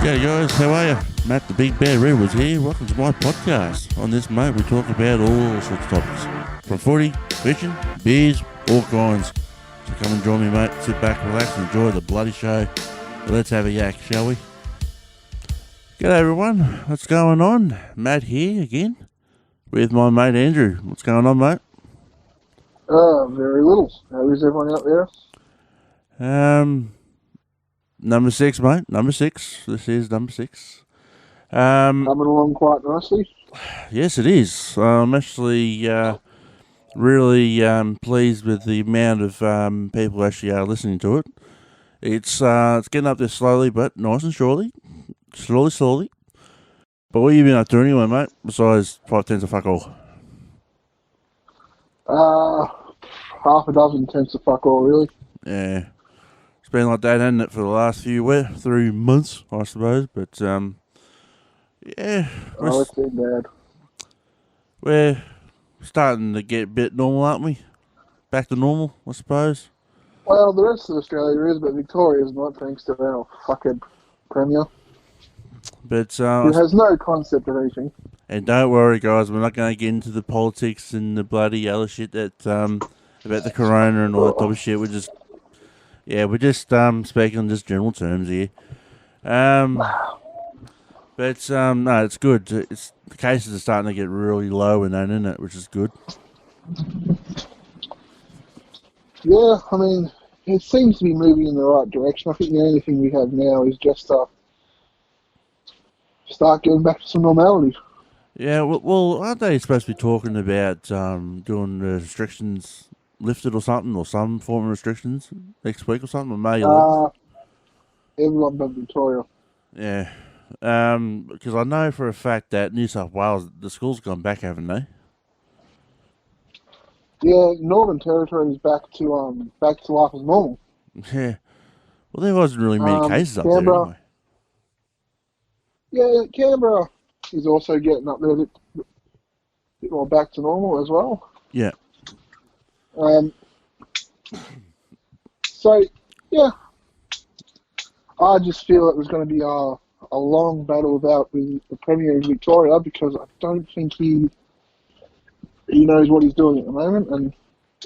G'day guys, how are you? Matt the Big Bear Redwoods here. Welcome to my podcast. On this, mate, we talk about all sorts of topics. From footy, fishing, beers, all kinds. So come and join me, mate. Sit back, relax, and enjoy the bloody show. Let's have a yak, shall we? G'day everyone, what's going on? Matt here again with my mate Andrew. What's going on, mate? Very little. How is everyone out there? Number 6, mate. Number 6. This is number 6. Coming along quite nicely. Yes, it is. I'm actually really pleased with the amount of people who actually are listening to it. It's getting up there slowly, but nice and surely. Slowly. But what have you been up to anyway, mate? Besides 5 tenths of fuck all. Half a dozen tenths of fuck all, really. Yeah. It's been like that, hasn't it, for the last few months, I suppose. But, yeah. It's been bad. We're starting to get a bit normal, aren't we? Back to normal, I suppose. Well, the rest of Australia is, but Victoria's not, thanks to our fucking Premier. But who has no concept of anything. And don't worry, guys, we're not going to get into the politics and the bloody other shit that about the corona and all that type of shit. We're just speaking in just general terms here. No, it's good. The cases are starting to get really low and that, isn't it? Which is good. Yeah, I mean, it seems to be moving in the right direction. I think the only thing we have now is just start getting back to some normality. Yeah, well, aren't they supposed to be talking about doing the restrictions lifted or something, or some form of restrictions next week or something, or May 11th? Everyone but Victoria. Yeah, because I know for a fact that New South Wales, the schools gone back, haven't they? Yeah, Northern Territory is back to life as normal. Yeah, well, there wasn't really many cases up Canberra, there anyway. Yeah, Canberra is also getting up there a bit more back to normal as well. Yeah. So, yeah, I just feel it was going to be a long battle with the Premier in Victoria, because I don't think he knows what he's doing at the moment, and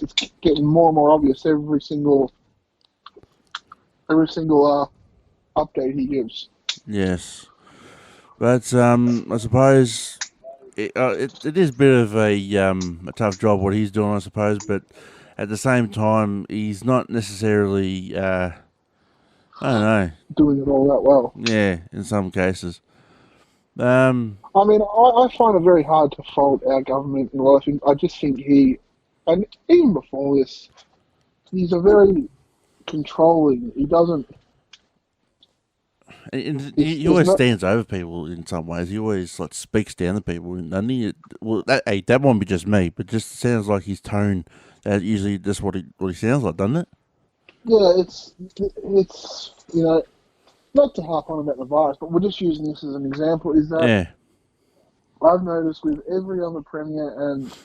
it's getting more and more obvious every single update he gives. Yes. But I suppose it is a bit of a tough job what he's doing, I suppose. But at the same time, he's not necessarily I don't know, doing it all that well. Yeah, in some cases. I mean, I find it very hard to fault our government in a lot of things. I just think and even before this, he's a very controlling. He doesn't. And he always stands over people in some ways. He always speaks down to people, doesn't he? Well, that won't be just me, but just sounds like his tone. That usually just what he sounds like, doesn't it? Yeah, it's not to harp on about the virus, but we're just using this as an example. Is that I've noticed with every other Premier and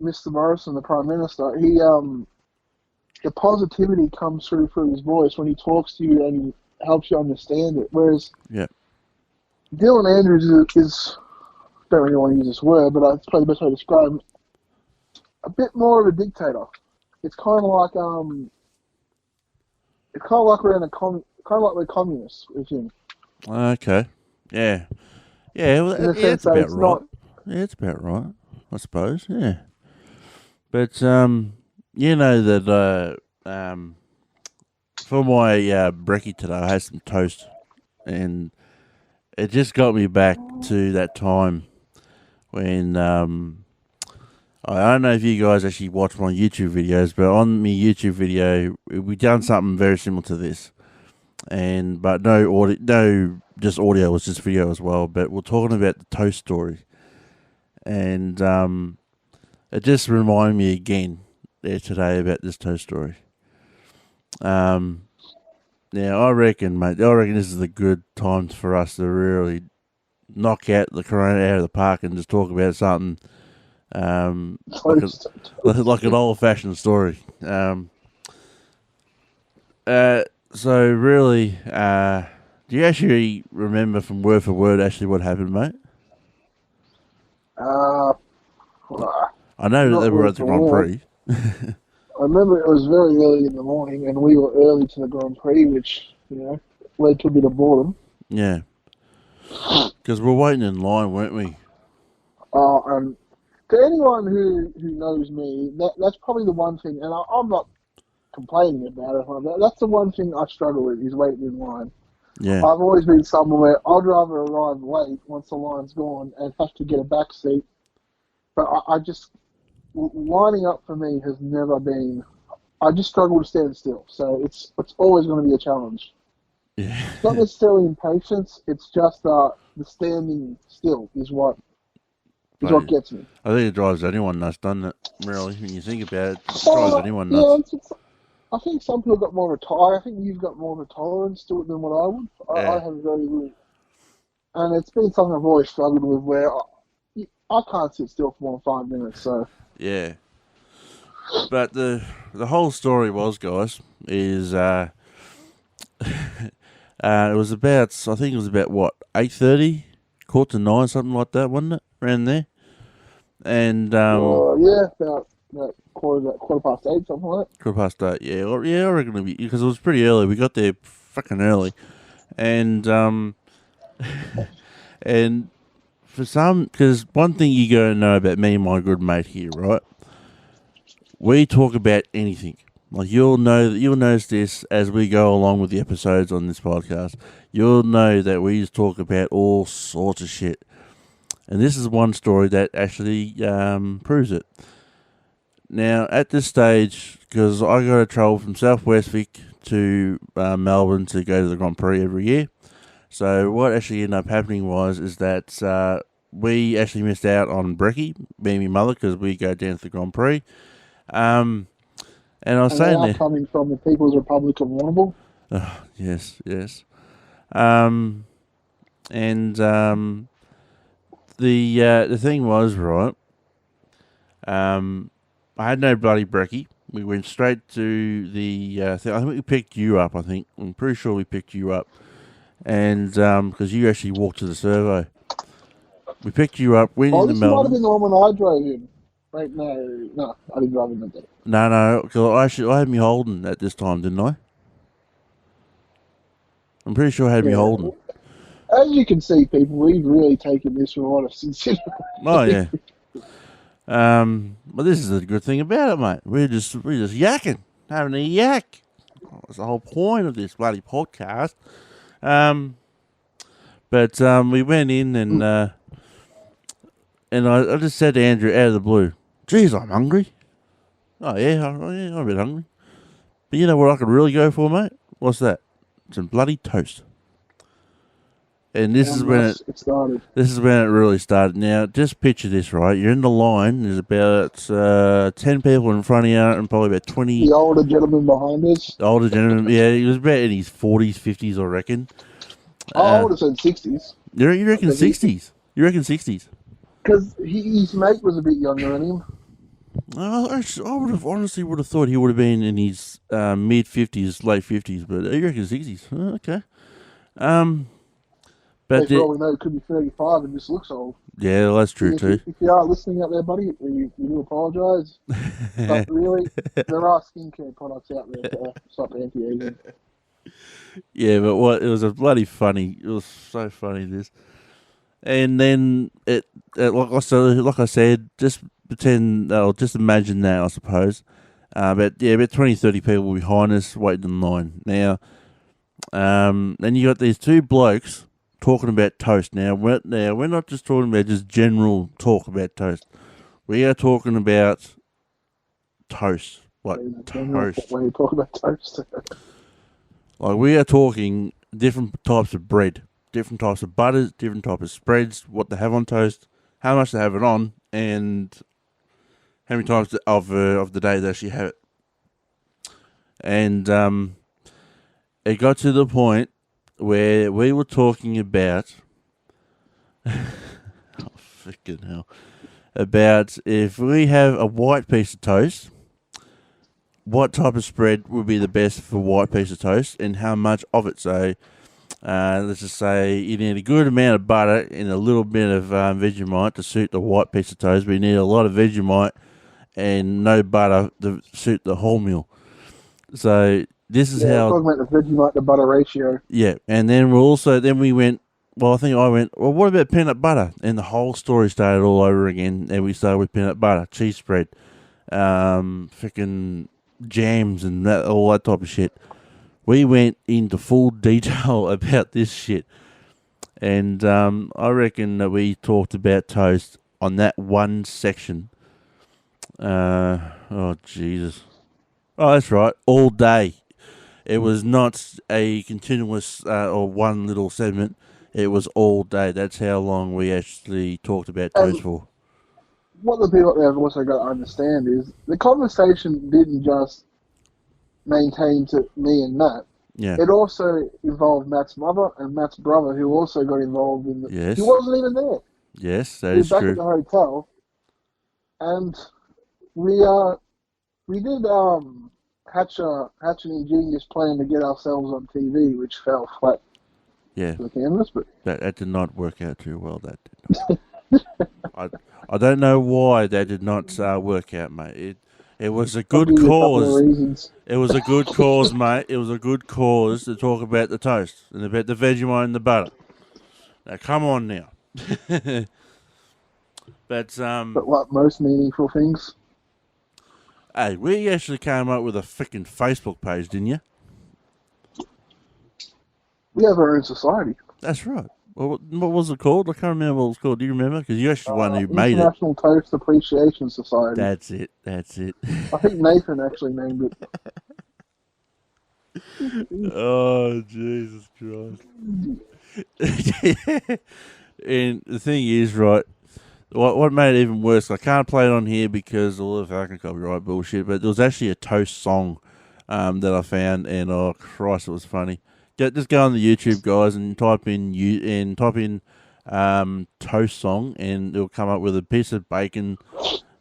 Mr. Morrison, the Prime Minister, he the positivity comes through his voice when he talks to you and helps you understand it. Whereas Dylan Andrews is don't really want to use this word, but it's probably the best way to describe him, a bit more of a dictator. It's kind of like we're communists with him. Okay. Yeah. Yeah. Well, it's about right. Yeah, it's about right, I suppose. Yeah. But you know that for my brekkie today, I had some toast, and it just got me back to that time when I don't know if you guys actually watch my YouTube videos, but on my YouTube video, we done something very similar to this, but no audio, no just audio, was just video as well. But we're talking about the toast story, and it just reminded me again there today about this toast story. Now I reckon, mate, this is a good time for us to really knock out the corona out of the park and just talk about something like an old-fashioned story. So really, Do you actually remember from word for word actually what happened, mate? I know that they were at the Grand Prix. I remember it was very early in the morning, and we were early to the Grand Prix, which, led to a bit of boredom. Yeah. Because we're waiting in line, weren't we? And to anyone who knows me, that's probably the one thing, and I'm not complaining about it. That's the one thing I struggle with, is waiting in line. Yeah. I've always been someone where I'd rather arrive late once the line's gone and have to get a back seat. But I just, lining up for me has never been, I just struggle to stand still. So it's always going to be a challenge. Yeah. It's not necessarily impatience, it's just the standing still is what gets me. I think it drives anyone nuts, doesn't it? Really, when you think about it, it drives anyone nuts. Yeah, I think some people got more of a I think you've got more of a tolerance to it than what I would. I have very little. And it's been something I've always struggled with, where I can't sit still for more than 5 minutes. So yeah. But the whole story was, guys, is it was about, I think it was about what, 8:30, 8:45, something like that, wasn't it? Around there. And about quarter past 8, something like that. 8:15, yeah. I reckon it'd be, because it was pretty early. We got there fucking early. And and for some, because one thing you gotta know about me and my good mate here, right? We talk about anything. Like, you'll notice this as we go along with the episodes on this podcast. You'll know that we just talk about all sorts of shit. And this is one story that actually proves it. Now, at this stage, because I got to travel from South Westvic to Melbourne to go to the Grand Prix every year. So what actually ended up happening is that we actually missed out on Brekkie, me and my mother, because we go down to the Grand Prix. And I was saying that, coming from the People's Republic of Warrnambool. Yes. The thing was, right, I had no bloody brekkie. We went straight to the thing. I think we picked you up, I'm pretty sure we picked you up. And because you actually walked to the servo. We picked you up, went into Melbourne. This might have been the one when I drove in. Wait, no, I didn't drive in that day. No, because I had me Holden at this time, didn't I? I'm pretty sure I had me Holden. As you can see, people, we've really taken this with a lot of sincerity. Oh, yeah. But this is the good thing about it, mate. We're just yakking, having a yak. That's the whole point of this bloody podcast. But we went in and I just said to Andrew out of the blue, "Geez, I'm hungry." Oh yeah, I'm a bit hungry. But you know what I could really go for, mate? What's that? Some bloody toast. And this is when it started. This is when it really started. Now, just picture this, right? You're in the line. There's about 10 people in front of you, and probably about 20. The older gentleman behind us. The older gentleman, yeah, he was about in his 40s, 50s, I reckon. I would have said 60s. You reckon 60s? You reckon 60s? Because his mate was a bit younger than him. I would have thought he would have been in his mid 50s, late 50s, but you reckon 60s? Oh, okay. But for all we know, it could be 35 and just looks old. Yeah, well, that's true too. If you are listening out there, buddy, we do apologise. But really, there are skincare products out there to stop anti-aging. Yeah, but it was a bloody funny. It was so funny, this. And then like I said, just pretend, just imagine that, I suppose. About 20, 30 people behind us waiting in line. Now, then you got these two blokes talking about toast. Now we're not just talking about just general talk about toast. We are talking about toast, like toast. When you talk about toast, like we are talking different types of bread, different types of butters, different types of spreads, what they have on toast, how much they have it on, and how many times of the day they actually have it. And it got to the point where we were talking about, freaking hell, about if we have a white piece of toast, what type of spread would be the best for white piece of toast and how much of it. So Let's just say you need a good amount of butter and a little bit of Vegemite to suit the white piece of toast, but you need a lot of Vegemite and no butter to suit the whole meal. So this is how... We're talking about the Vegemite to butter ratio. Yeah, and then we went, well, I think I went, well, what about peanut butter? And the whole story started all over again, and we started with peanut butter, cheese spread, freaking jams and that, all that type of shit. We went into full detail about this shit. And I reckon that we talked about toast on that one section. Oh, Jesus. Oh, that's right. All day. It was not a continuous or one little segment. It was all day. That's how long we actually talked about toast for. What the people there have also got to understand is the conversation didn't just maintain to me and Matt. Yeah. It also involved Matt's mother and Matt's brother, who also got involved in the... Yes. He wasn't even there. Yes, that is true. He was back at the hotel, and we did hatch an ingenious plan to get ourselves on TV, which fell flat to the canvas. But that did not work out too well. That did not. I don't know why that did not work out, mate. It was a good cause. It was a good cause, mate. It was a good cause to talk about the toast and about the Vegemite and the butter. Now, come on now. But what, most meaningful things? Hey, we actually came up with a freaking Facebook page, didn't you? We have our own society. That's right. Well, what was it called? I can't remember what it was called. Do you remember? Because you're actually the one who made it. International Toast Appreciation Society. That's it. That's it. I think Nathan actually named it. Oh, Jesus Christ. And the thing is, right, what made it even worse, I can't play it on here because all the fucking copyright bullshit, but there was actually a toast song that I found, and oh Christ, it was funny. Just go on the YouTube, guys, and type in toast song, and it'll come up with a piece of bacon.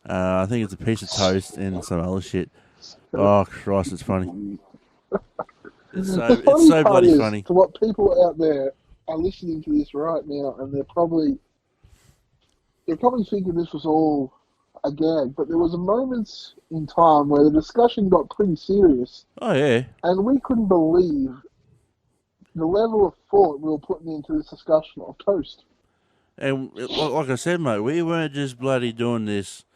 I think it's a piece of toast and some other shit. Oh Christ, it's funny. It's so bloody funny. To what people out there are listening to this right now, and they're probably thinking this was all a gag, but there was a moment in time where the discussion got pretty serious. Oh yeah. And we couldn't believe the level of thought we were putting into this discussion of toast. And like I said, mate, we weren't just bloody doing this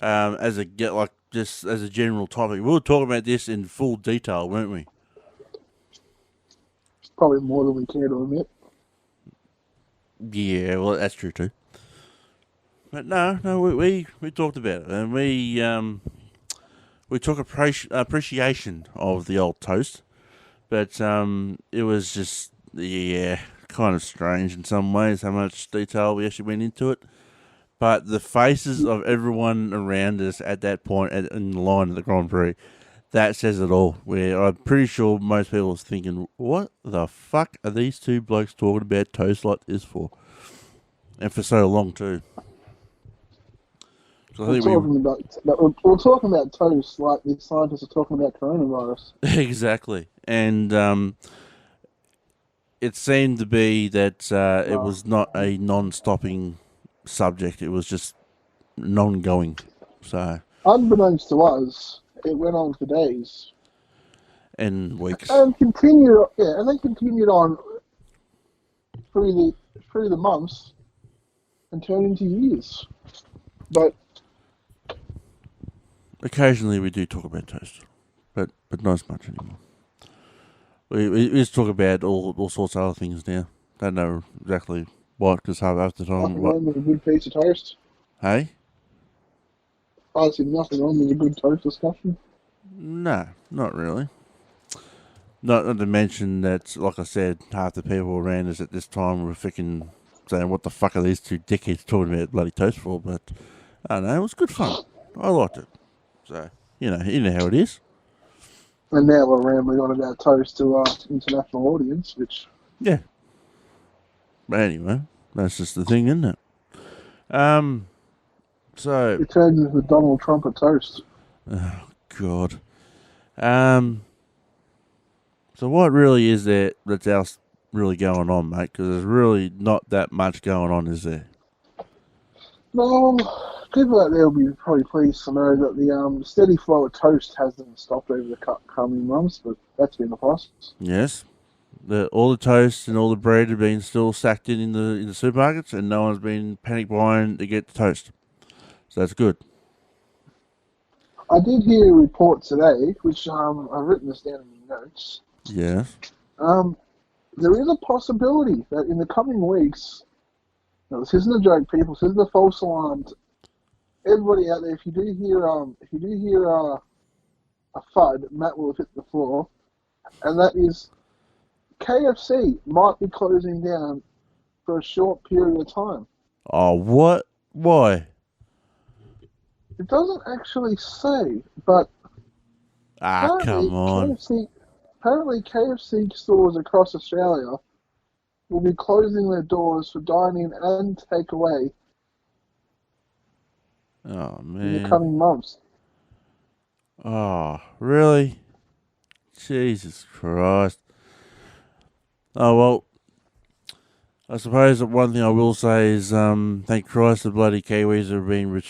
as a general topic. We were talking about this in full detail, weren't we? Probably more than we care to admit. Yeah, well, that's true too. But no, we talked about it, and we took appreciation of the old toast. But it was just, kind of strange in some ways how much detail we actually went into it. But the faces of everyone around us at that point in the line at the Grand Prix, that says it all. Where I'm pretty sure most people was thinking, what the fuck are these two blokes talking about toast like this for? And for so long too. So we're talking about toast like the scientists are talking about coronavirus. Exactly. And it seemed to be that it was not a non-stopping subject. It was just non-going. So, unbeknownst to us, it went on for days and weeks, and continued on through the months and turned into years. But occasionally we do talk about toast, but not as much anymore. We just talk about all sorts of other things now. Don't know exactly what, because half the time... Nothing wrong with a good piece of toast. Hey? I see nothing wrong with a good toast discussion. No, not really. Not to mention that, like I said, half the people around us at this time were freaking saying, what the fuck are these two dickheads talking about bloody toast for? But, I don't know, it was good fun. I liked it. So, you know how it is. And now we're rambling on about toast to our international audience, which... Yeah. But anyway, that's just the thing, isn't it? So... It turned into the Donald Trump of toast. Oh, God. So what really is there that's our really going on, mate, because there's really not that much going on, is there? No, people out there will be probably pleased to know that the steady flow of toast hasn't stopped over the coming months, but that's been the past. Yes. All the toast and all the bread have been still sacked in the supermarkets, and no one's been panic buying to get the toast. So that's good. I did hear a report today, which I've written this down in my notes. Yes. There is a possibility that in the coming weeks, now this isn't a joke, people. This isn't a false alarm. Everybody out there, if you do hear a thud, Matt will have hit the floor, and that is KFC might be closing down for a short period of time. Oh, what? Why? It doesn't actually say, but come on. Apparently KFC stores across Australia will be closing their doors for dine-in and takeaway Oh, man. in the coming months. Oh, really? Jesus Christ. Oh, well, I suppose that one thing I will say is, thank Christ the bloody Kiwis have been,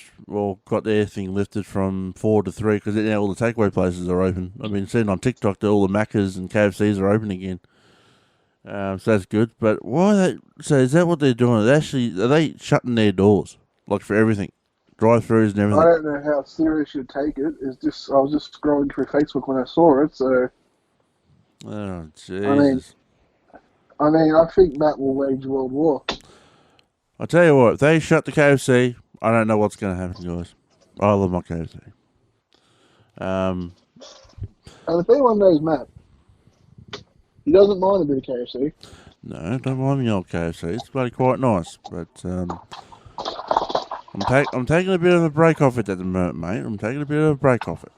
got their thing lifted from 4 to 3, because now all the takeaway places are open. I've been seeing on TikTok that all the Maccas and KFCs are open again. So that's good. But so is that what they're doing? Are they shutting their doors? Like for everything? Drive-throughs and everything? I don't know how serious you take it. I was just scrolling through Facebook when I saw it, so... Oh, Jesus. I mean, I think Matt will wage world war. I'll tell you what, if they shut the KFC, I don't know what's going to happen, guys. I love my KFC. And if anyone knows Matt, he doesn't mind a bit of KFC. No, don't mind me old KFC. It's bloody quite nice, but I'm taking a bit of a break off it at the moment, mate. I'm taking a bit of a break off it.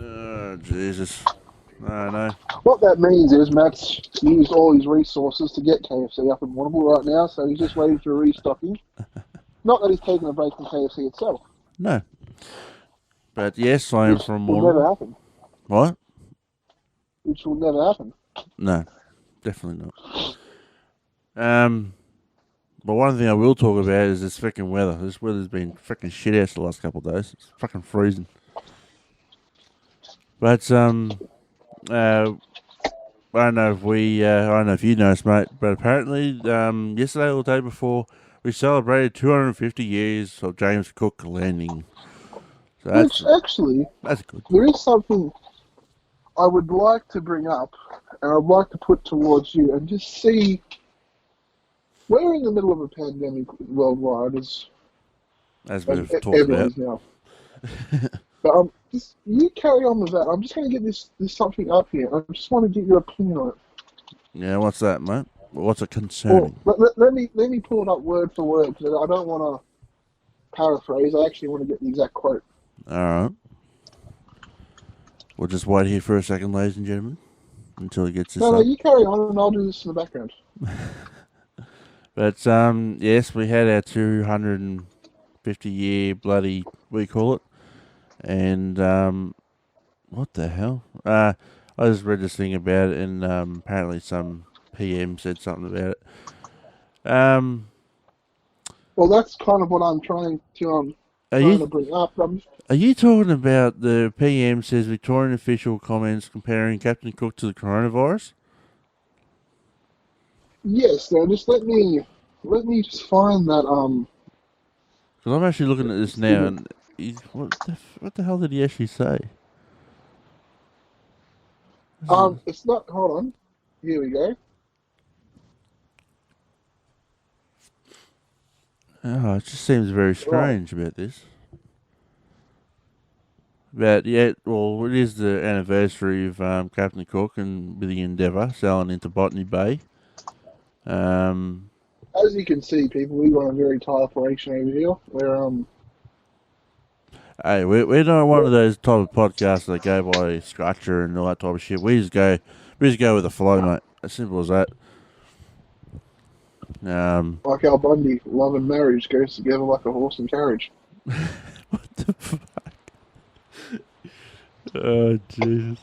Oh, Jesus. No. What that means is Matt's used all his resources to get KFC up and runnable right now, so he's just waiting for a restocking. Not that he's taking a break from KFC itself. No. But yes, I am from Warrnambool. Which will never happen. What? Which will never happen. No, definitely not. But one thing I will talk about is this freaking weather. This weather's been freaking shit ass the last couple of days. It's fucking freezing. But I don't know if you noticed, mate, but apparently yesterday or the day before we celebrated 250 years of James Cook landing. So that's good. There is something I would like to bring up, and I'd like to put towards you, and just see. We're in the middle of a pandemic worldwide, as we've talked about. Now. But just you carry on with that. I'm just going to get this something up here. I just want to get your opinion on it. Yeah, what's that, mate? What's it concerning? Well, let me pull it up word for word, because I don't want to paraphrase. I actually want to get the exact quote. All right. We'll just wait here for a second, ladies and gentlemen, until he gets this up. No, you carry on, and I'll do this in the background. But yes, we had our 250-year bloody, we call it, and what the hell? I just read this thing about it, and apparently some PM said something about it. Well, that's kind of what I'm trying to bring up. Are you talking about the PM says Victorian official comments comparing Captain Cook to the coronavirus? Yes. Now, just let me just find that. Because I'm actually looking at this now, and what the hell did he actually say? It's not. Hold on. Here we go. Oh, it just seems very strange about this. But yeah, well, it is the anniversary of Captain Cook and with the Endeavour sailing into Botany Bay. As you can see, people, we run a very tight operation over here. Hey, we're not one of those type of podcasts that go by structure and all that type of shit. We just go with the flow, mate. As simple as that. Like Al Bundy, love and marriage goes together like a horse and carriage. What the fuck? Oh, Jesus.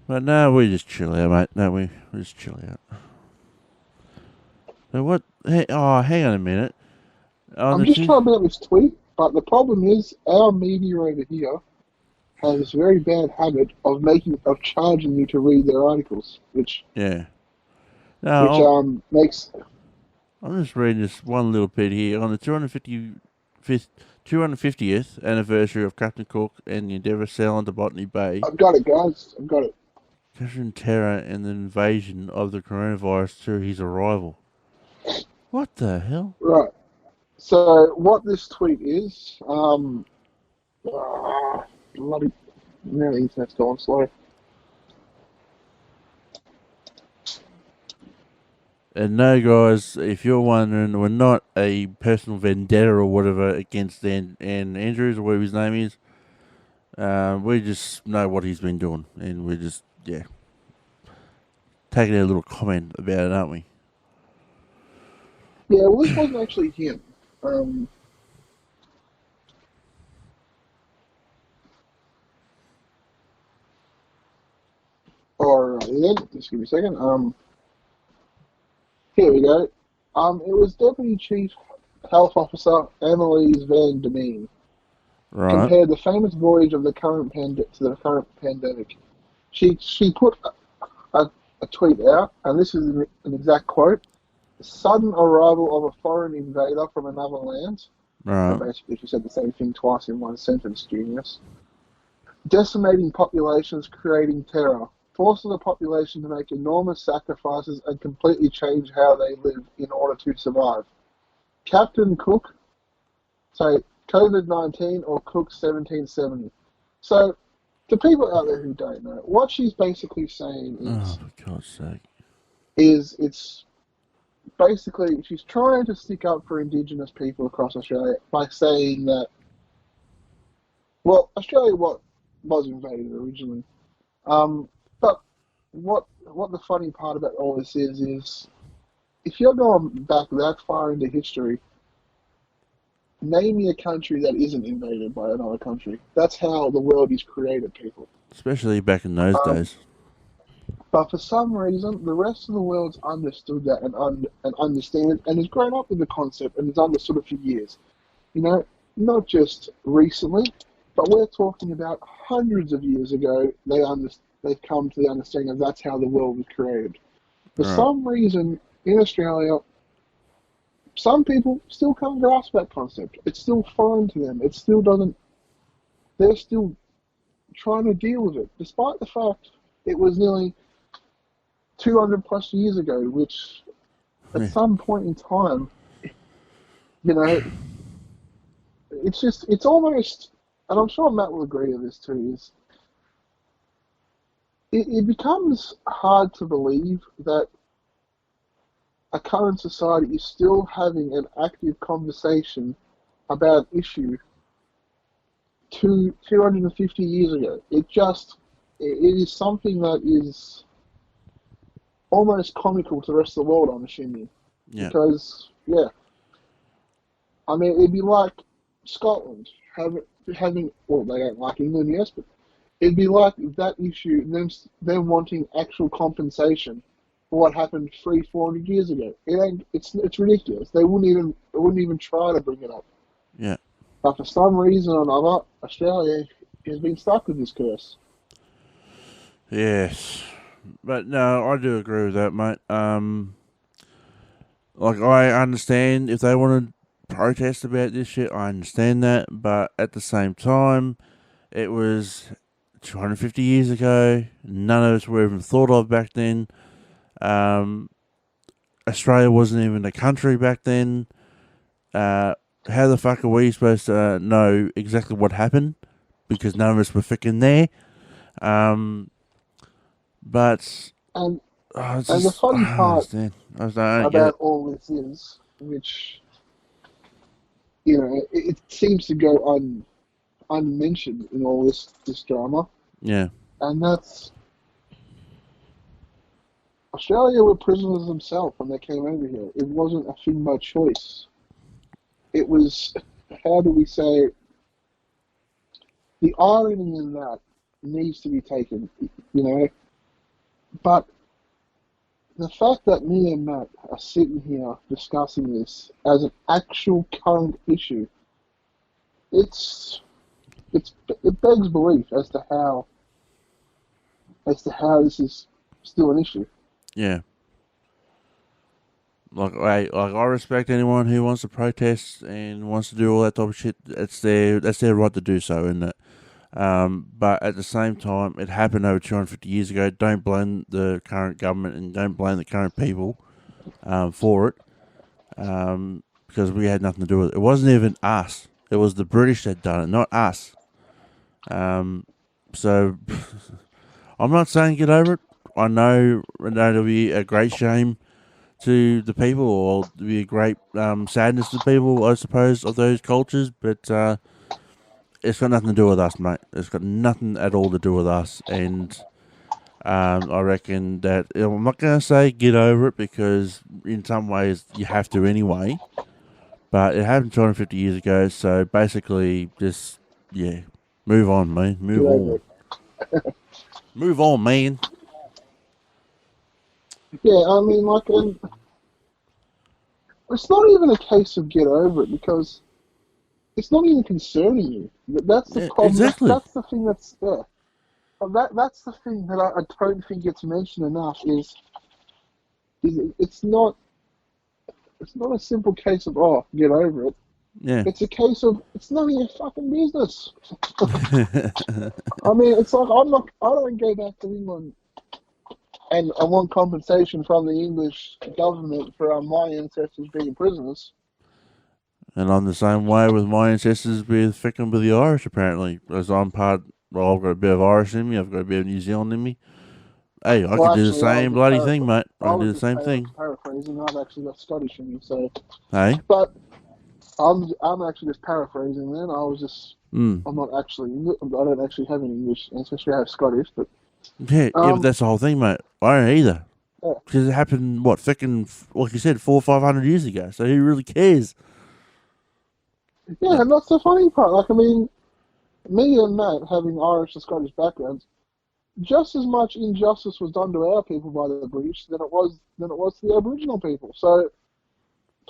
But no, we just chill out, mate. No, we just chill out. But what? Hey, oh, hang on a minute. I'm just trying to bring up this tweet, but the problem is our media over here has this very bad habit of charging you to read their articles, which yeah, no, makes. I'm just reading this one little bit here on the 250th anniversary of Captain Cook and the Endeavour sailing to Botany Bay. I've got it, guys. I've got it. Capturing terror and the invasion of the coronavirus through his arrival. What the hell? Right. So what this tweet is, bloody, now the internet's going slow. And no, guys, if you're wondering, we're not a personal vendetta or whatever against and Andrews or whatever his name is. We just know what he's been doing, and we're just, taking a little comment about it, aren't we? Yeah, well, this wasn't actually him. Just give me a second. Here we go. It was Deputy Chief Health Officer Annalise Van Demeen. Right. Compared the famous voyage of the current to the current pandemic. She put a tweet out, and this is an exact quote: "The sudden arrival of a foreign invader from another land." Right. And basically, she said the same thing twice in one sentence, genius. "Decimating populations, creating terror, forcing the population to make enormous sacrifices and completely change how they live in order to survive. Captain Cook, say COVID-19 or Cook 1770. So, to people out there who don't know, what she's basically saying is, for God's sake, it's basically she's trying to stick up for Indigenous people across Australia by saying that, well, Australia was invaded originally, but what the funny part about all this is if you're going back that far into history, name me a country that isn't invaded by another country. That's how the world is created, people. Especially back in those days. But for some reason, the rest of the world's understood that and understand it, and has grown up with the concept and has understood it for years. You know, not just recently, but we're talking about hundreds of years ago. They've come to the understanding of that's how the world was created. For some reason, in Australia, some people still can't grasp that concept. It's still foreign to them. It still doesn't. They're still trying to deal with it, despite the fact it was nearly 200 plus years ago, which at some point in time, you know, it's almost, and I'm sure Matt will agree with this too, is it becomes hard to believe that a current society is still having an active conversation about an issue 250 years ago. It is something that is almost comical to the rest of the world, I'm assuming. Yeah. Because, I mean, it'd be like Scotland having, well, they don't like England, yes, but it'd be like that issue, them wanting actual compensation for what happened 400 years ago. It's ridiculous. They wouldn't even try to bring it up. Yeah. But for some reason or another, Australia has been stuck with this curse. Yes. But no, I do agree with that, mate. Like, I understand if they want to protest about this shit, I understand that. But at the same time, it was 250 years ago. None of us were even thought of back then. Australia wasn't even a country back then. How the fuck are we supposed to know exactly what happened? Because none of us were freaking there. But and the funny part about all this is, which it seems to go unmentioned in all this drama. Yeah, and that's Australia were prisoners themselves when they came over here. It wasn't a thing by choice. It was, how do we say, the irony in that needs to be taken, But the fact that me and Matt are sitting here discussing this as an actual current issue, it's it begs belief as to how this is still an issue. Yeah. Like I respect anyone who wants to protest and wants to do all that type of shit. That's their right to do so, isn't it? But at the same time, it happened over 250 years ago. Don't blame the current government and don't blame the current people for it, because we had nothing to do with it. It wasn't even us. It was the British that done it, not us. So I'm not saying get over it. I know it'll be a great shame to the people, or it'll be a great sadness to the people, I suppose, of those cultures, but it's got nothing to do with us, mate. It's got nothing at all to do with us, and I reckon that I'm not going to say get over it, because in some ways you have to anyway. But it happened 250 years ago, so basically just move on, man. Move on. Move on, man. Yeah, I mean, like, it's not even a case of get over it, because it's not even concerning you. That's the problem. Exactly. That's the thing that's there. That's the thing that I don't think gets mentioned enough. Is it's not a simple case of get over it. Yeah. It's a case of it's none of your fucking business. I mean, it's like I don't go back to England and I want compensation from the English government for my ancestors being prisoners. And I'm the same way with my ancestors with the Irish, apparently. As I've got a bit of Irish in me, I've got a bit of New Zealand in me. Hey, I could do the same bloody thing, mate. I can do the same thing. Paraphrasing, I've actually got Scottish in me, so. Hey? But I'm actually just paraphrasing then. I was just. I'm not actually. I don't actually have any English ancestry. I have Scottish, but. Yeah, but that's the whole thing, mate. I don't either. Yeah. Because it happened, like you said, 400 or 500 years ago. So who really cares? Yeah, and that's the funny part. Like, I mean, me and Matt having Irish and Scottish backgrounds, just as much injustice was done to our people by the British than it was to the Aboriginal people. So,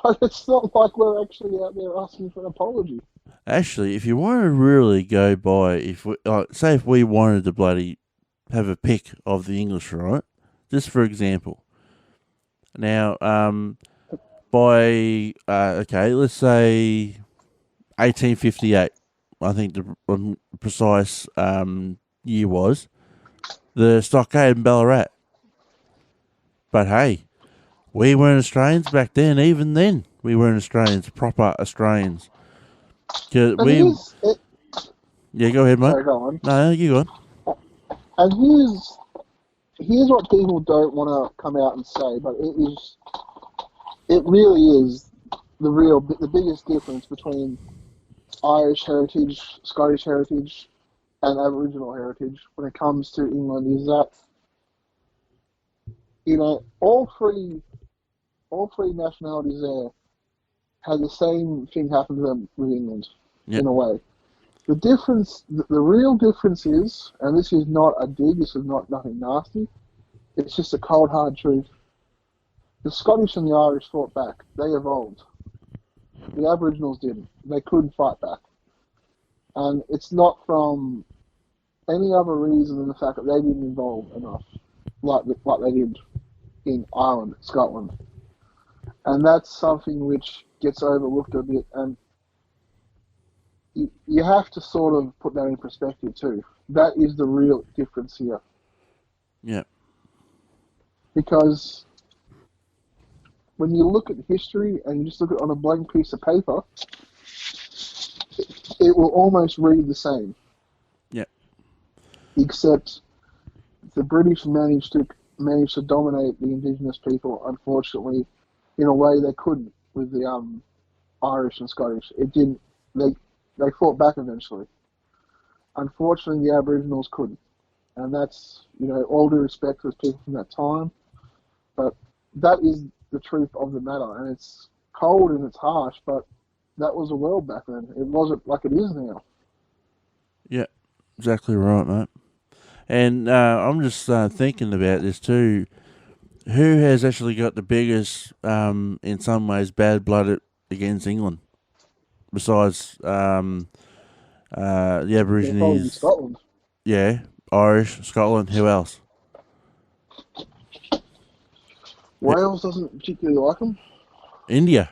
but it's not like we're actually out there asking for an apology. Actually, if you want to really go by, say if we wanted to bloody have a pick of the English, right? Just for example. Now, let's say 1858. I think the precise year was the stockade in Ballarat. But hey, we weren't Australians back then. Even then, we weren't Australians, proper Australians. Yeah, go ahead, mate. Sorry, go on. No, you go on. And here's what people don't want to come out and say, but it really is the biggest difference between Irish heritage, Scottish heritage, and Aboriginal heritage when it comes to England is that, all three nationalities there had the same thing happen to them with England, in a way. The difference, the real difference is, and this is not a dig, this is not nothing nasty, it's just a cold hard truth. The Scottish and the Irish fought back. They evolved. The Aboriginals didn't. They couldn't fight back. And it's not from any other reason than the fact that they didn't evolve enough, like they did in Ireland, Scotland. And that's something which gets overlooked a bit, and you have to sort of put that in perspective too. That is the real difference here. Yeah. Because when you look at history and you just look at it on a blank piece of paper, it will almost read the same. Yeah. Except the British managed to dominate the indigenous people, unfortunately, in a way they couldn't with the Irish and Scottish. It didn't. They fought back eventually. Unfortunately, the Aboriginals couldn't, and that's all due respect to those people from that time, but that is the truth of the matter, and it's cold and it's harsh, but that was a world back then. It wasn't like it is now. Yeah, exactly right, mate. And I'm just thinking about this too. Who has actually got the biggest, in some ways, bad blood against England? Besides the It'll probably be Aborigines, Scotland. yeah, Irish, Scotland. Who else? Wales doesn't particularly like them. India.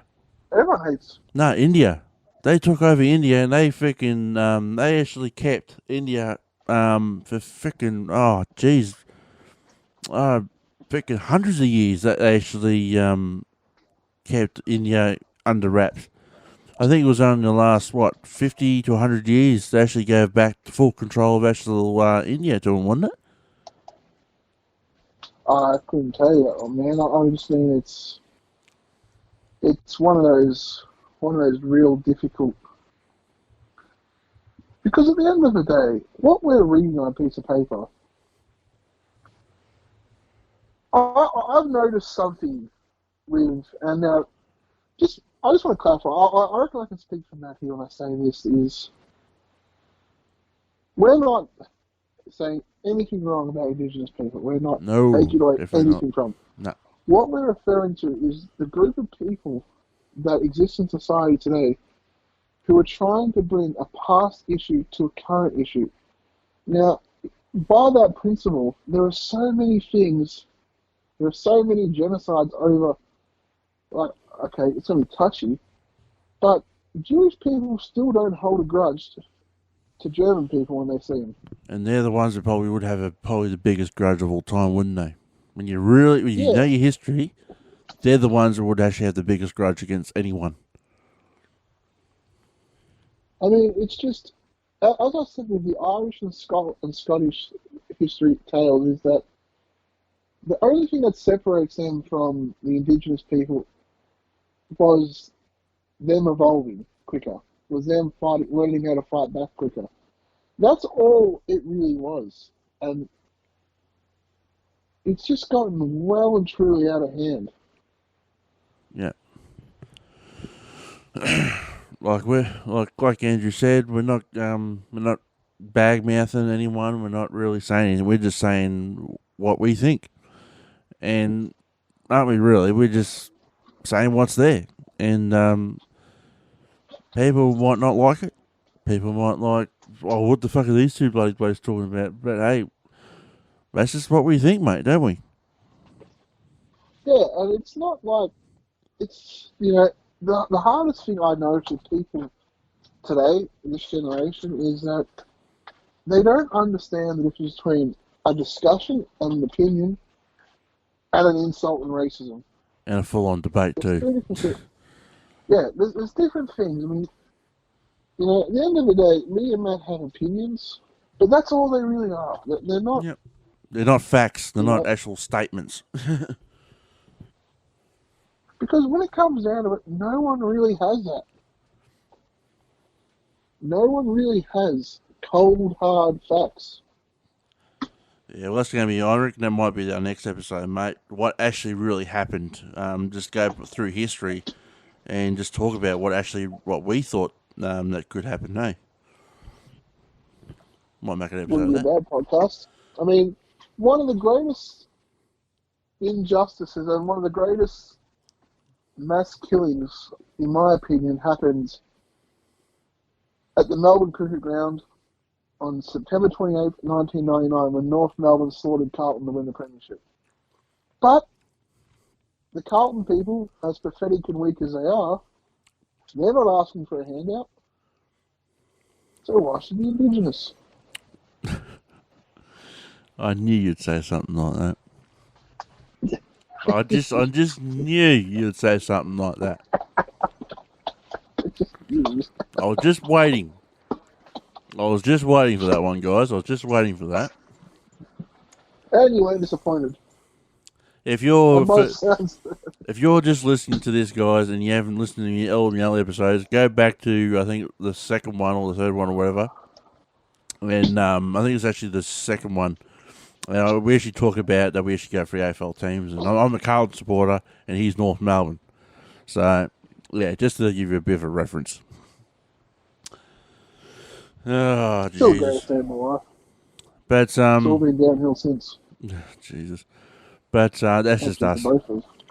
Everyone hates. No, India. They took over India and they freaking they actually kept India for freaking freaking hundreds of years. That they actually kept India under wraps. I think it was only the last 50 to 100 years they actually gave back full control of actual India to them, wasn't it? I couldn't tell you that one, man. I just think it's one of those real difficult. Because at the end of the day, what we're reading on a piece of paper, I've noticed something with, and now, I just want to clarify. I reckon I can speak from that here when I say this is, we're not saying anything wrong about Indigenous people. We're not taking away anything from them. No. What we're referring to is the group of people that exist in society today who are trying to bring a past issue to a current issue. Now, by that principle, there are so many things, there are so many genocides over, like, okay, it's going to be touchy, but Jewish people still don't hold a grudge to German people when they see them. And they're the ones that probably would have probably the biggest grudge of all time, wouldn't they? When you know your history, they're the ones that would actually have the biggest grudge against anyone. I mean, it's just, as I said with the Irish and Scottish history tales, is that the only thing that separates them from the Indigenous people was them evolving quicker, was them learning how to fight back quicker. That's all it really was. And it's just gotten well and truly out of hand. Yeah. like Andrew said, we're not bag mouthing anyone. We're not really saying anything. We're just saying what we think, and aren't we really? We're just saying what's there, and people might not like it. People might like, oh, what the fuck are these two bloody blokes talking about? But hey, that's just what we think, mate, don't we? Yeah, and it's not like it's the hardest thing I notice with people today, this generation, is that they don't understand the difference between a discussion and an opinion and an insult and racism. And a full-on debate, too. Yeah, there's different things. I mean, at the end of the day, me and Matt have opinions, but that's all they really are. They're not... Yep. They're not facts. They're not actual statements. Because when it comes down to it, no one really has that. No one really has cold, hard facts. Yeah, well, that's going to be, I reckon that might be our next episode, mate. What actually really happened. Just go through history and just talk about what we thought that could happen, hey? Might make an episode of that. Wouldn't be a bad podcast. I mean, one of the greatest injustices and one of the greatest mass killings, in my opinion, happened at the Melbourne Cricket Ground on September 28th, 1999, when North Melbourne slaughtered Carlton to win the premiership. But the Carlton people, as pathetic and weak as they are, they're not asking for a handout. So why should the Indigenous? I knew you'd say something like that. I just knew you'd say something like that. I was just waiting. I was just waiting for that one, guys. I was just waiting for that. And you weren't disappointed. If you're just listening to this, guys, and you haven't listened to all the other episodes, go back to, I think, the second one or the third one or whatever. And I think it's actually the second one. We actually talk about that we actually go for the AFL teams. And I'm a Carlton supporter, and he's North Melbourne. So, yeah, just to give you a bit of a reference. Oh, Still a great fan of my life. But it's all been downhill since. Jesus. But that's just us.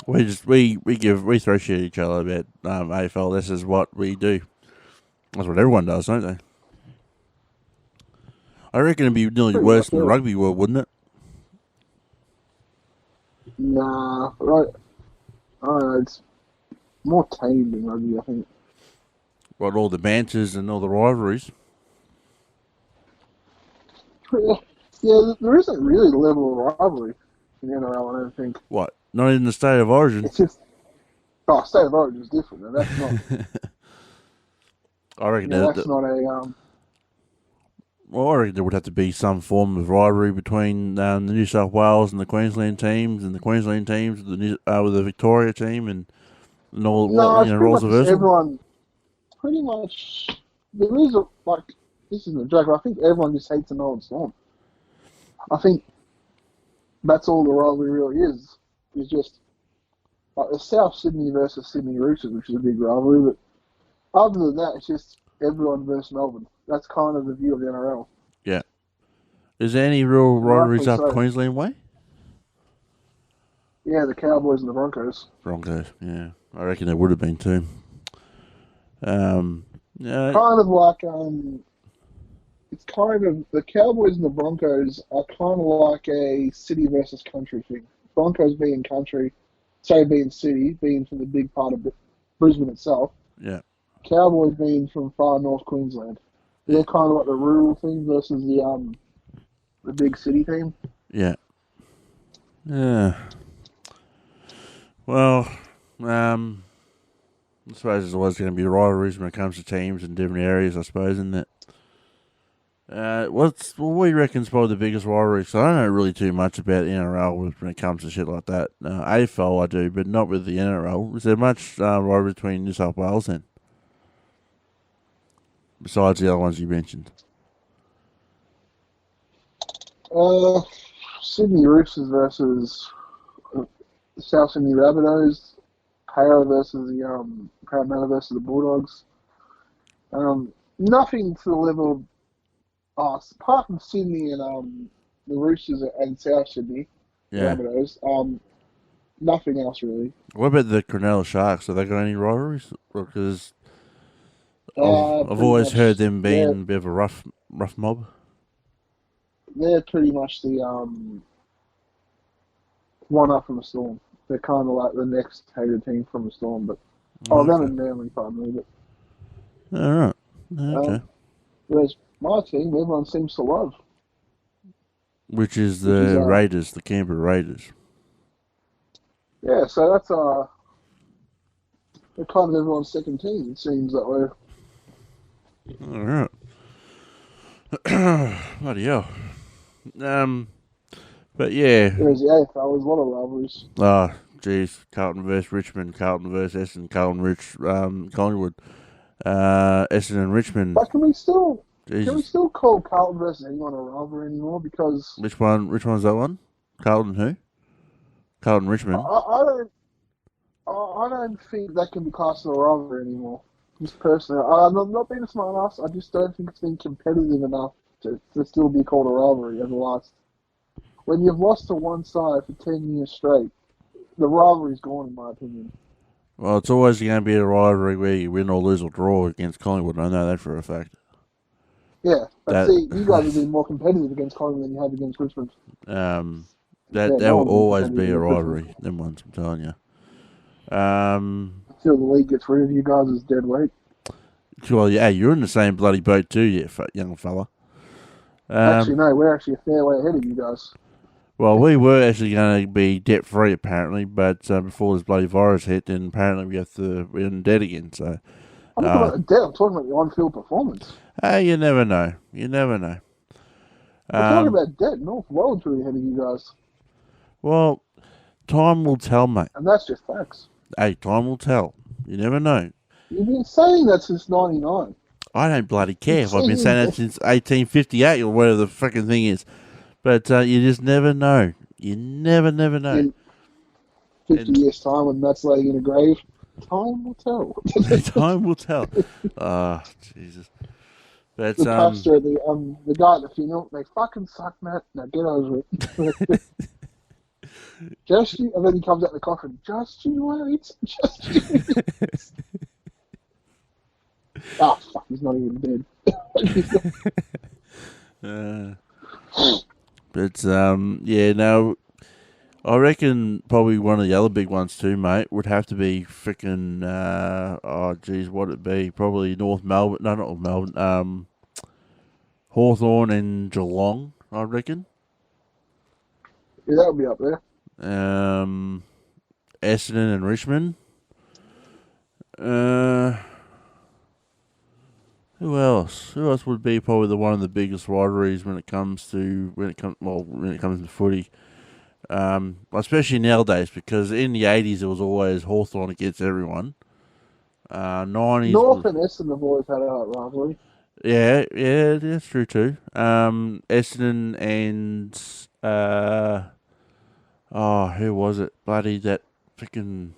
We throw shit at each other about AFL. This is what we do. That's what everyone does, don't they? I reckon it'd be nearly worse than the rugby world, wouldn't it? Nah, right. I don't know, it's more tame than rugby, I think. What, all the banters and all the rivalries? Yeah, there isn't really a level of rivalry in the NRL, I don't think. What? Not in the State of Origin? It's just... Oh, State of Origin is different, and that's not... I reckon that's not a... Well, I reckon there would have to be some form of rivalry between the New South Wales and the Queensland teams, and the Queensland teams with the Victoria team, and all roles of everyone. Pretty much, there is this isn't a joke. I think everyone just hates the Melbourne Storm. I think that's all the rivalry really is. It's just like the South Sydney versus Sydney Roosters, which is a big rivalry. But other than that, it's just everyone versus Melbourne. That's kind of the view of the NRL. Yeah. Is there any real rivalries up Queensland way? Yeah, the Cowboys and the Broncos. Broncos, yeah. I reckon there would have been too. Kind of like, it's kind of, the Cowboys and the Broncos are kind of like a city versus country thing. Broncos being country, being city, being from the big part of Brisbane itself. Yeah. Cowboys being from far north Queensland. They're kind of like the rural thing versus the big city team. Yeah. Yeah. Well, I suppose there's always going to be rivalries when it comes to teams in different areas, I suppose, isn't it? What do you reckon's probably the biggest rivalry? Because I don't know really too much about the NRL when it comes to shit like that. AFL I do, but not with the NRL. Is there much rivalry between New South Wales then? Besides the other ones you mentioned? Sydney Roosters versus South Sydney Rabbitohs, Parramatta versus the Bulldogs. Nothing to the level of, apart from Sydney and the Roosters and South Sydney Rabbitohs, nothing else really. What about the Cronulla Sharks? Have they got any rivalries? Because I've always heard them being a bit of a rough mob. They're pretty much the one up from the Storm. They're kind of like the next hated team from the Storm, but them and Manly, pardon me. But all right, okay. Whereas my team, everyone seems to love, which is the Raiders, the Canberra Raiders. Yeah, so that's they're kind of everyone's second team. It seems that way. All right. Bloody hell. But yeah. Whereas the AFL, there's a lot of rivalries. Oh, geez. Carlton versus Richmond, Carlton versus Essendon, Collingwood, Essendon and Richmond. But can we still call Carlton versus anyone a rivalry anymore? Because which one's that one? Carlton who? Carlton Richmond. I don't think that can be classed as a rivalry anymore. Just personally, I'm not being a smart ass. I just don't think it's been competitive enough to still be called a rivalry as a last. When you've lost to one side for 10 years straight, the rivalry's gone, in my opinion. Well, it's always going to be a rivalry where you win or lose or draw against Collingwood. I know that for a fact. Yeah, but see, you guys have been more competitive against Collingwood than you have against Richmond. That will always be a rivalry. Them ones, I'm telling you. Until the league gets rid of you guys as dead weight. Well, yeah, you're in the same bloody boat too, you young fella. Actually, no, we're actually a fair way ahead of you guys. Well, we were actually going to be debt-free, apparently, but before this bloody virus hit, then apparently we're in debt again. So I'm not talking about debt, I'm talking about the on-field performance. You never know. You never know. We're talking about debt. North Wales really ahead of you guys. Well, time will tell, mate. And that's just facts. Hey, time will tell. You never know. You've been saying that since 99. I don't bloody care if I've been saying that since 1858 or whatever the fucking thing is. But you just never know. You never know. In 50 years' time when Matt's laying in a grave, time will tell. Time will tell. Oh, Jesus. But the pastor, the guy at the funeral, they fucking suck, Matt. Now get over it. Just you, and then he comes out the coffin. Just you wait. Just you wait. Oh fuck, he's not even dead. But yeah, no. I reckon probably one of the other big ones too, mate, would have to be freaking, oh geez, what'd it be? Probably North Melbourne, no, not North Melbourne, Hawthorn and Geelong, I reckon. Yeah, that would be up there. Essendon and Richmond. Who else? Who else would be probably one of the biggest rivalries when it comes to footy? Especially nowadays, because in the 80s it was always Hawthorn against everyone. 90s North and Essendon have always had a rivalry. Yeah, that's true too. Essendon and who was it? Bloody that freaking.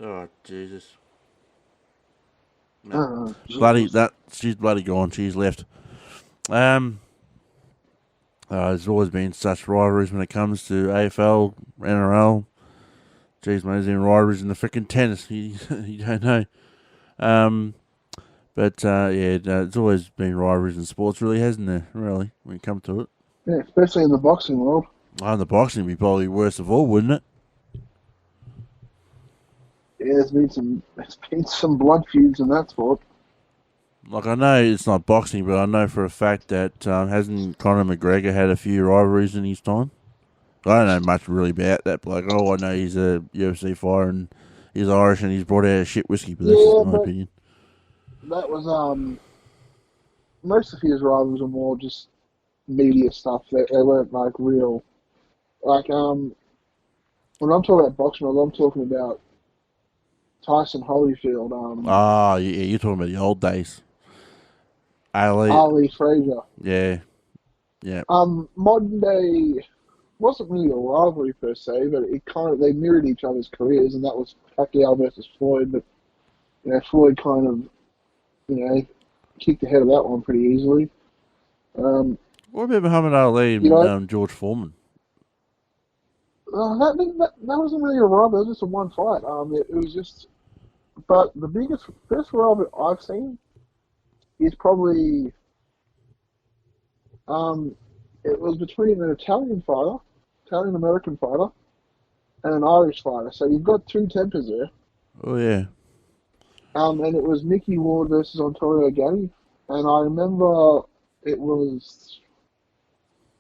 Oh Jesus! No. Bloody that she's bloody gone. She's left. There's always been such rivalries when it comes to AFL, NRL. Jeez, mate, there's even rivalries in the freaking tennis. You don't know. But it's always been rivalries in sports, really, hasn't there? Really, when it comes to it. Yeah, especially in the boxing world. Oh, the boxing would be probably worst of all, wouldn't it? Yeah, there's been some blood feuds in that sport. Like, I know it's not boxing, but I know for a fact that hasn't Conor McGregor had a few rivalries in his time? I don't know much really about that bloke. All I know he's a UFC fighter and he's Irish and he's brought out a shit whiskey, but that's just my opinion. That was most of his rivals were more just media stuff. They weren't like real. Like when I'm talking about boxing, I'm talking about Tyson Holyfield. Yeah, you're talking about the old days. Ali Frazier. Yeah. Modern day wasn't really a rivalry per se, but it they mirrored each other's careers, and that was Pacquiao versus Floyd. But Floyd kind of kicked ahead of that one pretty easily. What about Muhammad Ali and George Foreman? That wasn't really a rivalry. It was just a one fight. It was just. But the best rivalry I've seen is probably it was between an Italian American fighter, and an Irish fighter. So you've got two tempers there. Oh yeah. And it was Mickey Ward versus Ontario Gatti, and I remember it was.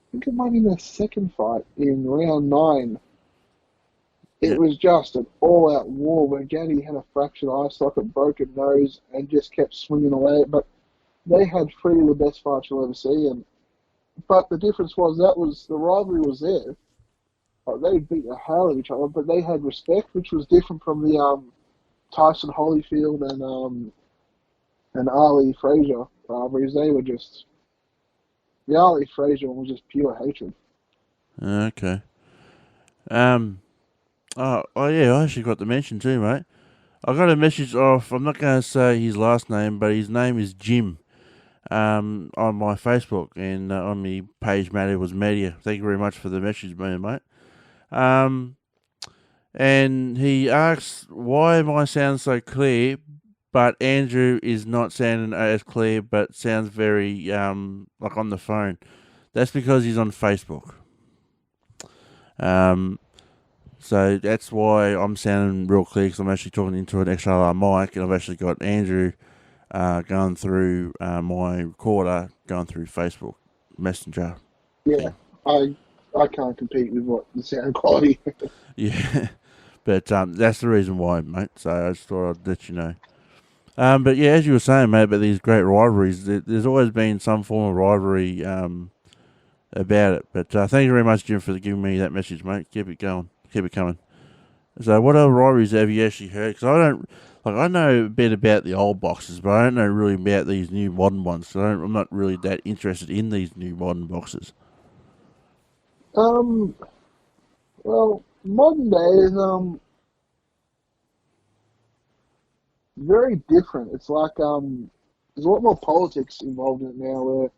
I think it might have been their second fight in round 9. It was just an all-out war where Gatti had a fractured eye socket, broken nose, and just kept swinging away. But they had 3 of the best fights you'll ever see. But the difference was the rivalry was there. They beat the hell out of each other, but they had respect, which was different from the Tyson Holyfield and Ali Frazier rivalries. They were just the Ali Frazier one was just pure hatred. Okay. Oh yeah, I actually got to mention too, mate. I got a message off. I'm not going to say his last name, but his name is Jim. On my Facebook and on my page, Matter was Media. Thank you very much for the message, mate. And he asks, why am I sound so clear, but Andrew is not sounding as clear, but sounds very like on the phone. That's because he's on Facebook. So that's why I'm sounding real clear, because I'm actually talking into an XLR mic, and I've actually got Andrew going through my recorder, going through Facebook Messenger. Yeah, I can't compete with what the sound quality. Yeah, but that's the reason why, mate. So I just thought I'd let you know. But yeah, as you were saying, mate, about these great rivalries, there's always been some form of rivalry about it. But thank you very much, Jim, for giving me that message, mate. Keep it going. Keep it coming. So what other rivalries have you actually heard? Because I know a bit about the old boxes, but I don't know really about these new modern ones. So I'm not really that interested in these new modern boxes. Well, modern day is very different. It's like there's a lot more politics involved in it now. Where,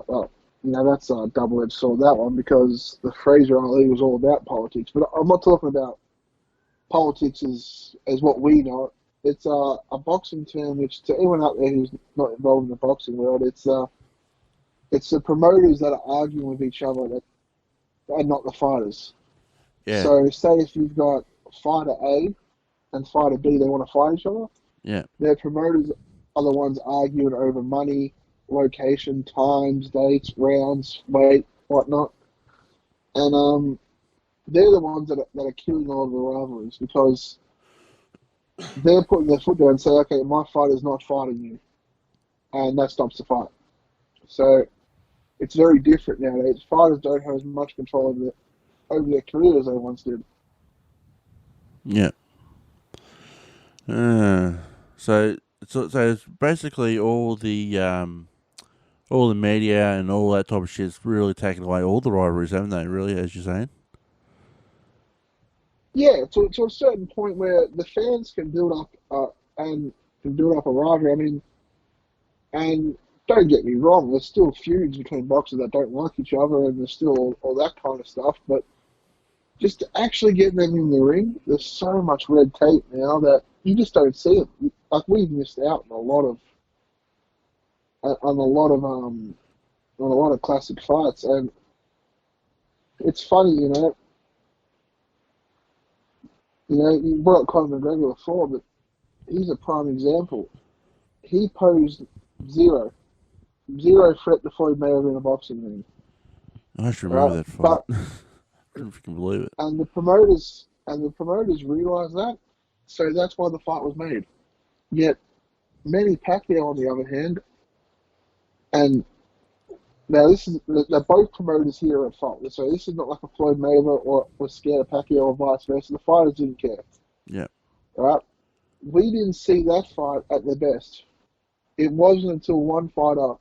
well, that's a double-edged sword, that one, because the Fraser League was all about politics. But I'm not talking about politics as what we know it. It's a boxing term which, to anyone out there who's not involved in the boxing world, it's the promoters that are arguing with each other that are not the fighters. Yeah. So say if you've got fighter A and fighter B, they want to fight each other. Yeah. Their promoters are the ones arguing over money, location, times, dates, rounds, weight, whatnot. And they're the ones that are killing all of the rivalries because they're putting their foot down and say, okay, my fighter's not fighting you. And that stops the fight. So it's very different nowadays. Fighters don't have as much control over their career as they once did. Yeah. So it's basically all the media and all that type of shit's really taken away all the rivalries, haven't they? Really, as you're saying. Yeah, to a certain point where the fans can build up a rivalry. I mean, and don't get me wrong, there's still feuds between boxers that don't like each other, and there's still all that kind of stuff. But just to actually get them in the ring, there's so much red tape now that you just don't see it. Like we've missed out on a lot of classic fights, and it's funny, you brought up Conor McGregor before, but he's a prime example. He posed zero threat to Floyd Mayweather in a boxing ring. I actually remember that fight. But, I couldn't freaking believe it. And the promoters realised that, so that's why the fight was made. Yet, Manny Pacquiao, on the other hand, and now they're both promoters here at fault. So this is not like a Floyd Mayweather or was scared of Pacquiao or vice versa. The fighters didn't care. Yeah. Right? We didn't see that fight at their best. It wasn't until one fighter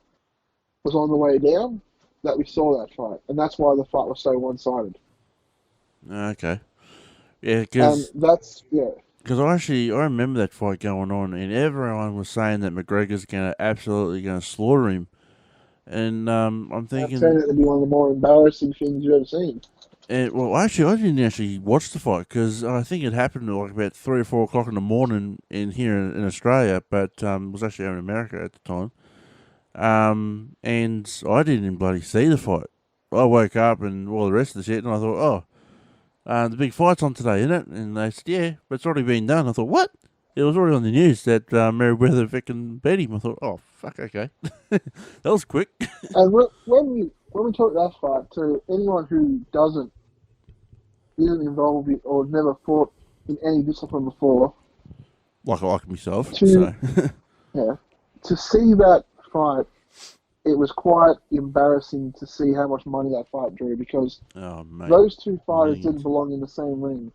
was on the way down that we saw that fight, and that's why the fight was so one-sided. Okay. Yeah, because I remember that fight going on, and everyone was saying that McGregor's absolutely going to slaughter him. And I'm thinking, I've found it to be one of the more embarrassing things you've ever seen. And well, actually, I didn't actually watch the fight because I think it happened at like about 3 or 4 o'clock in the morning here in Australia, but it was actually out in America at the time. And I didn't even bloody see the fight. I woke up and all the rest of the shit, and I thought, the big fight's on today, isn't it? And they said, yeah, but it's already been done. I thought, what? It was already on the news that Merriweather fucking beat him. I thought, oh, fuck, okay. That was quick. And when we talk that fight, to anyone who isn't involved in, or never fought in any discipline before, like myself. Yeah, to see that fight, it was quite embarrassing to see how much money that fight drew because those two fighters didn't belong in the same ring.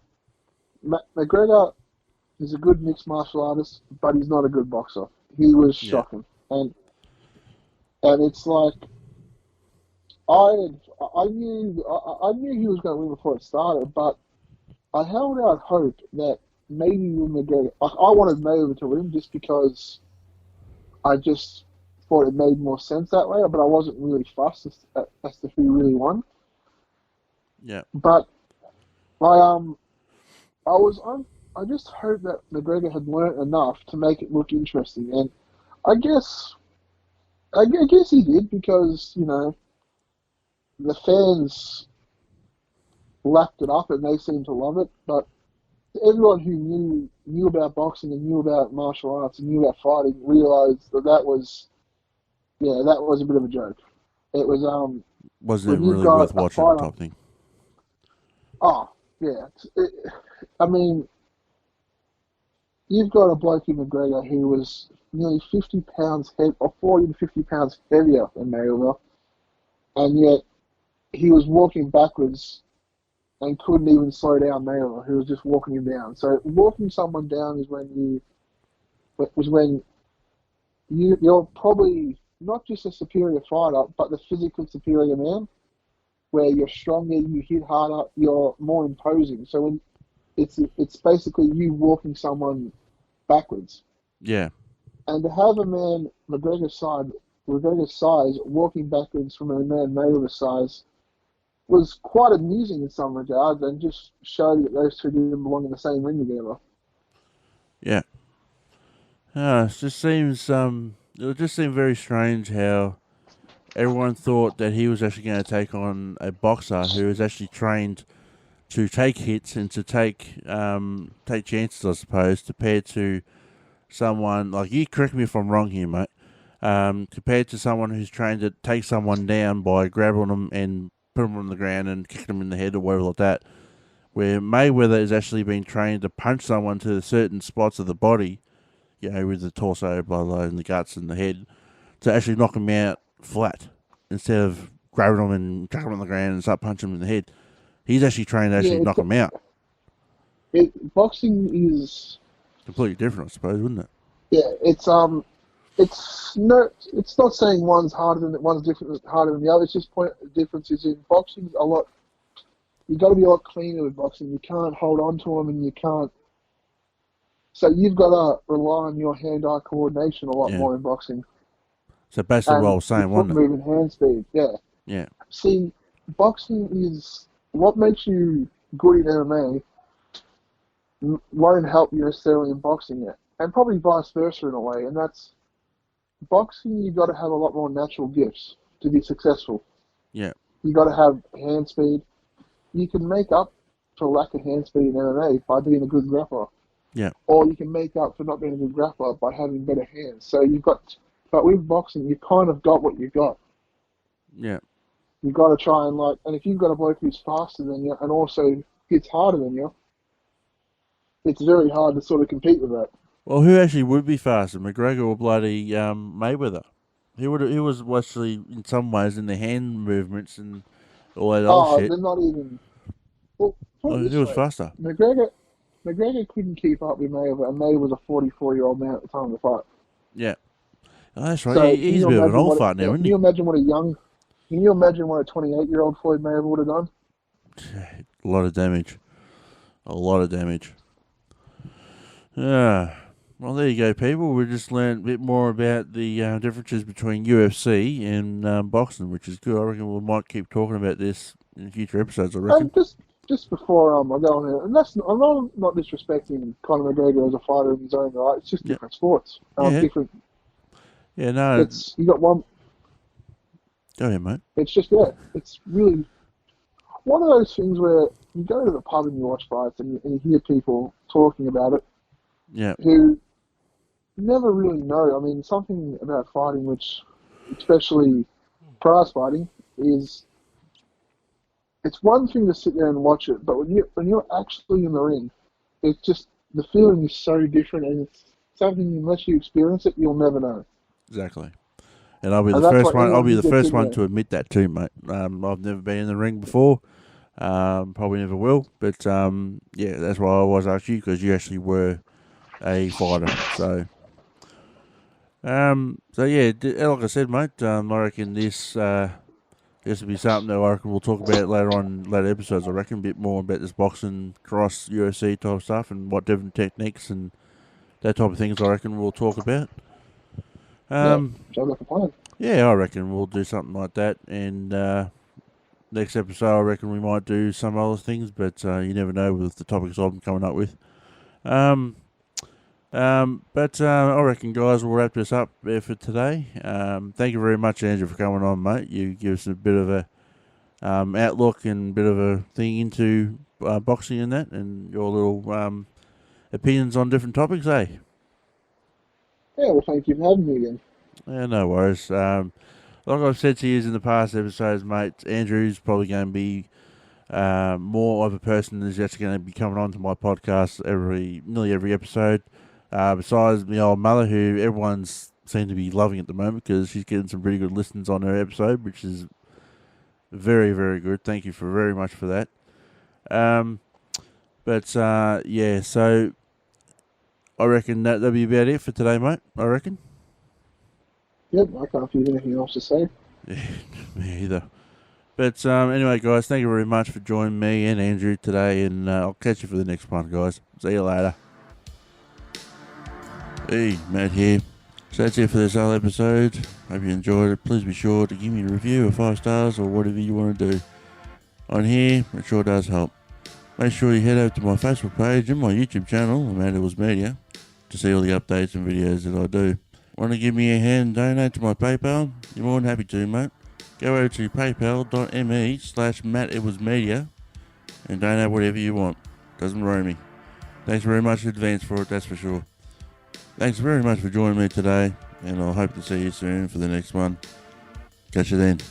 McGregor is a good mixed martial artist, but he's not a good boxer. He was shocking, and it's like I knew he was going to win before it started, but I held out hope that maybe McGregor. I wanted Mayweather to win just because I just thought it made more sense that way, but I wasn't really fussed as to who really won. Yeah. But I just hope that McGregor had learnt enough to make it look interesting, and I guess he did because the fans lapped it up and they seemed to love it. But everyone who knew about boxing and knew about martial arts and knew about fighting realized that was a bit of a joke. It was wasn't it really worth watching type thing? Oh yeah, I mean, you've got a bloke in McGregor who was nearly 50 pounds or 40 to 50 pounds heavier than Mayweather, and yet he was walking backwards and couldn't even slow down Mayweather, who was just walking him down. So walking someone down is when you're probably not just a superior fighter, but the physically superior man, where you're stronger, you hit harder, you're more imposing. So when it's basically you walking someone backwards. Yeah. And to have a man McGregor's size walking backwards from a man Mayweather's size was quite amusing in some regards, and just showed that those two didn't belong in the same ring together. Yeah. It just seems very strange how everyone thought that he was actually going to take on a boxer who was actually trained to take hits and to take chances, I suppose, compared to someone like you. Correct me if I'm wrong here, mate. Compared to someone who's trained to take someone down by grabbing them and putting them on the ground and kicking them in the head or whatever like that, where Mayweather has actually been trained to punch someone to certain spots of the body, with the torso, blah blah, and the guts and the head, to actually knock them out flat instead of grabbing them and chucking them on the ground and start punching them in the head. He's actually trained to actually knock them out. Boxing is completely different, I suppose, wouldn't it? Yeah, it's not saying one's harder than harder than the other. It's just the difference is in boxing you've got to be a lot cleaner with boxing. You can't hold on to them, and you can't. So you've got to rely on your hand-eye coordination a lot more in boxing. So basically, what I was saying, wasn't it? Foot movement, hand speed, yeah. Yeah. See, boxing is what makes you good in MMA. Won't help you necessarily in boxing yet, and probably vice versa in a way. And that's boxing. You got to have a lot more natural gifts to be successful. Yeah. You got to have hand speed. You can make up for lack of hand speed in MMA by being a good grappler. Yeah. Or you can make up for not being a good grappler by having better hands. So but with boxing, you kind of got what you got. Yeah. You've got to try and if you've got a bloke who's faster than you and also hits harder than you, it's very hard to sort of compete with that. Well, who actually would be faster, McGregor or bloody Mayweather? He was actually in some ways in the hand movements and all that old shit. They're not even. Well, he was faster. McGregor couldn't keep up with Mayweather, and Mayweather was a 44-year-old man at the time of the fight. Yeah, that's right. So he's a bit of an old fart now, isn't he? Can you imagine what a 28-year-old Floyd Mayweather would have done? A lot of damage. Well, there you go, people. We just learned a bit more about the differences between UFC and boxing, which is good. I reckon we might keep talking about this in future episodes, I reckon. Just before I go on here, and I'm not disrespecting Conor McGregor as a fighter in his own right. It's just different sports. Different. Yeah, no. You got one. Go ahead, mate. It's just it's really one of those things where you go to the pub and you watch fights and you hear people talking about it. Yeah. Who never really know. I mean, something about fighting, which, especially prize fighting, is it's one thing to sit there and watch it, but when you're actually in the ring, it's just the feeling is so different, and it's something unless you experience it, you'll never know. Exactly. And I'll be the first one. I'll be the first one to admit that too, mate. I've never been in the ring before. Probably never will. But that's why I was asking you, because you actually were a fighter. So like I said, mate, I reckon this will be something that I reckon we'll talk about later episodes. I reckon a bit more about this boxing, cross UFC type stuff, and what different techniques and that type of things. I reckon we'll talk about. Sounds like a plan. Yeah, I reckon we'll do something like that. And next episode, I reckon we might do some other things, but you never know with the topics I'm coming up with. But I reckon, guys, we'll wrap this up there for today. Thank you very much, Andrew, for coming on, mate. You give us a bit of a outlook and a bit of a thing into boxing and that, and your little opinions on different topics, eh? Yeah, well, thank you for having me again. Yeah, no worries. Like I've said to you in the past episodes, mate, Andrew's probably going to be more of a person that's actually going to be coming on to my podcast nearly every episode. Besides my old mother, who everyone's seemed to be loving at the moment because she's getting some pretty good listens on her episode, which is very, very good. Thank you very much for that. So I reckon that'll be about it for today, mate. I reckon. Yep, I can't think of anything else to say. Yeah, me either. But anyway, guys, thank you very much for joining me and Andrew today, and I'll catch you for the next one, guys. See you later. Hey, Matt here. So that's it for this whole episode. Hope you enjoyed it. Please be sure to give me a review of 5 stars or whatever you want to do on here. It sure does help. Make sure you head over to my Facebook page and my YouTube channel, Matt Edwards Media, to see all the updates and videos that I do. Want to give me a hand and donate to my PayPal? You're more than happy to, mate. Go over to paypal.me/Matt Edwards Media and donate whatever you want. Doesn't worry me. Thanks very much in advance for it, that's for sure. Thanks very much for joining me today, and I'll hope to see you soon for the next one. Catch you then.